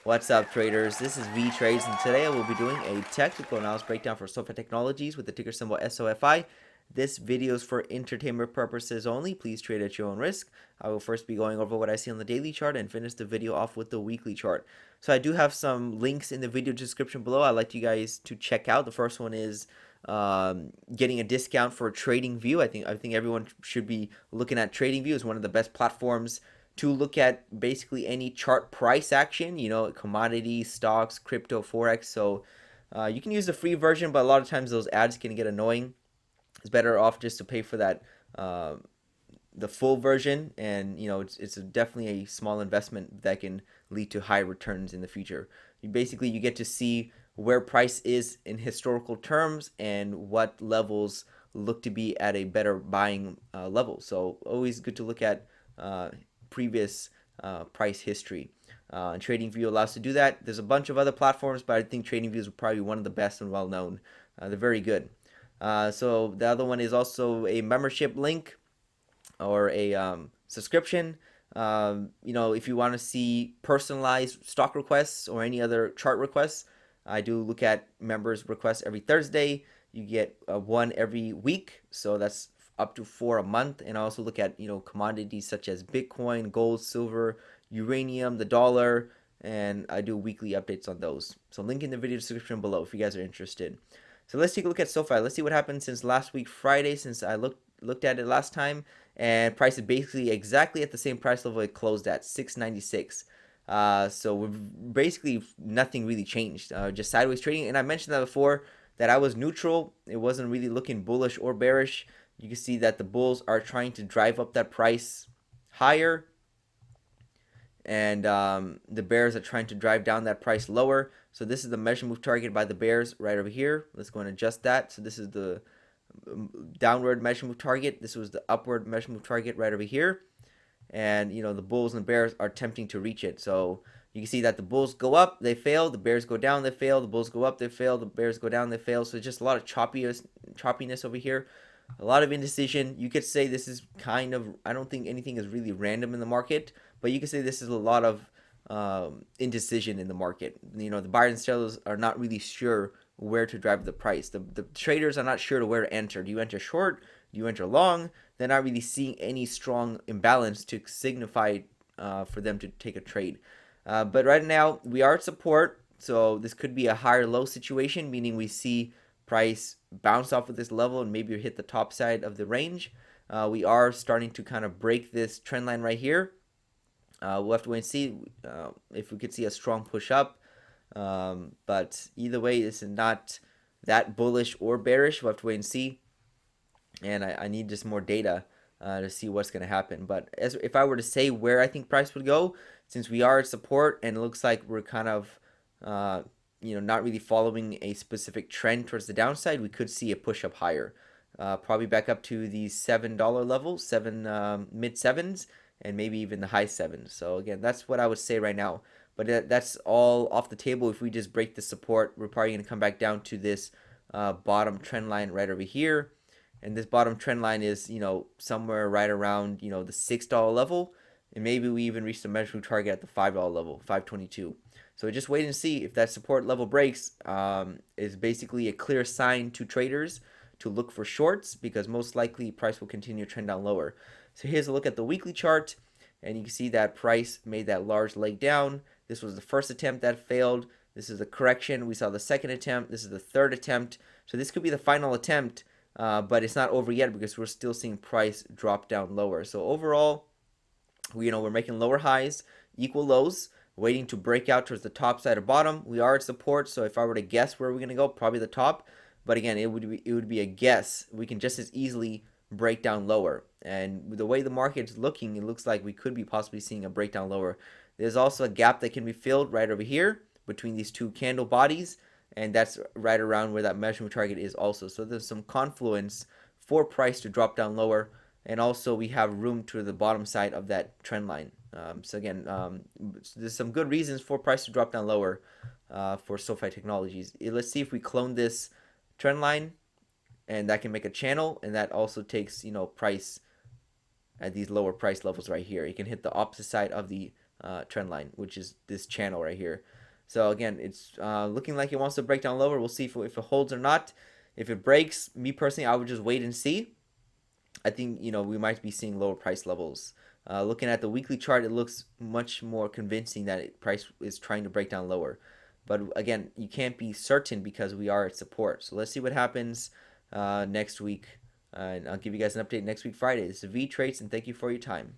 What's up, traders? This is Vee Trades, and today I will be doing a technical analysis breakdown for SoFi Technologies with the ticker symbol SOFI. This video is for entertainment purposes only. Please trade at your own risk. I will first be going over what I see on the daily chart and finish the video off with the weekly chart. So I do have some links in the video description below I'd like you guys to check out. The first one is getting a discount for TradingView. I think everyone should be looking at TradingView. It's one of the best platforms to look at basically any chart price action, commodities, stocks, crypto, forex. So you can use the free version, but a lot of times those ads can get annoying. It's better off just to pay for that the full version, and it's definitely a small investment that can lead to high returns in the future. You get to see where price is in historical terms and what levels look to be at a better buying level. So always good to look at previous price history. And TradingView allows to do that. There's a bunch of other platforms, but I think TradingView is probably one of the best and well known. They're very good. So the other one is also a membership link or a subscription. If you want to see personalized stock requests or any other chart requests, I do look at members' requests every Thursday. You get one every week, so that's up to 4 a month. And I also look at commodities such as Bitcoin, gold, silver, uranium, the dollar, and I do weekly updates on those. So link in the video description below if you guys are interested. So let's take a look at SoFi. Let's see what happened since last week Friday, since I looked at it last time, and price is basically exactly at the same price level it closed at, 696. So we've basically nothing really changed, just sideways trading. And I mentioned that before, that I was neutral. It wasn't really looking bullish or bearish. You can see that the bulls are trying to drive up that price higher, and the bears are trying to drive down that price lower. So this is the measure move target by the bears right over here. Let's go and adjust that. So this is the downward measure move target. This was the upward measure move target right over here. And the bulls and bears are attempting to reach it. So you can see that the bulls go up, they fail. The bears go down, they fail. The bulls go up, they fail. The bears go down, they fail. So just a lot of choppiness over here. A lot of indecision. You could say this is kind of, I don't think anything is really random in the market, but you could say this is a lot of indecision in the market. The buyers and sellers are not really sure where to drive the price. The traders are not sure to where to enter. Do you enter short? Do you enter long? They're not really seeing any strong imbalance to signify for them to take a trade. But right now, we are at support. So this could be a higher low situation, meaning we see price bounce off of this level and maybe hit the top side of the range. We are starting to kind of break this trend line right here. We'll have to wait and see if we could see a strong push up. But either way, this is not that bullish or bearish. We'll have to wait and see. And I need just more data to see what's going to happen. But if I were to say where I think price would go, since we are at support and it looks like we're kind of not really following a specific trend towards the downside, we could see a push up higher, probably back up to the $7 level, mid sevens, and maybe even the high sevens. So again, that's what I would say right now. But that's all off the table. If we just break the support, we're probably going to come back down to this bottom trend line right over here. And this bottom trend line is, somewhere right around, the $6 level. And maybe we even reach the measurable target at the $5 level, 522. So just wait and see if that support level breaks. Is basically a clear sign to traders to look for shorts, because most likely price will continue to trend down lower. So here's a look at the weekly chart, and you can see that price made that large leg down. This was the first attempt that failed. This is the correction. We saw the second attempt. This is the third attempt. So this could be the final attempt, but it's not over yet because we're still seeing price drop down lower. So overall, we're making lower highs, equal lows, waiting to break out towards the top side or bottom. We are at support, so if I were to guess where we're going to go, probably the top. But again, it would be a guess. We can just as easily break down lower. And the way the market's looking, it looks like we could be possibly seeing a breakdown lower. There's also a gap that can be filled right over here between these two candle bodies, and that's right around where that measurement target is also. So there's some confluence for price to drop down lower, and also we have room to the bottom side of that trend line. So again, there's some good reasons for price to drop down lower for SoFi Technologies. Let's see if we clone this trend line, and that can make a channel, and that also takes price at these lower price levels right here. You can hit the opposite side of the trend line, which is this channel right here. So again, it's looking like it wants to break down lower. We'll see if it holds or not. If it breaks, me personally, I would just wait and see. I think we might be seeing lower price levels. Looking at the weekly chart, it looks much more convincing that price is trying to break down lower. But again, you can't be certain because we are at support. So let's see what happens next week. And I'll give you guys an update next week, Friday. This is Vee Trades, and thank you for your time.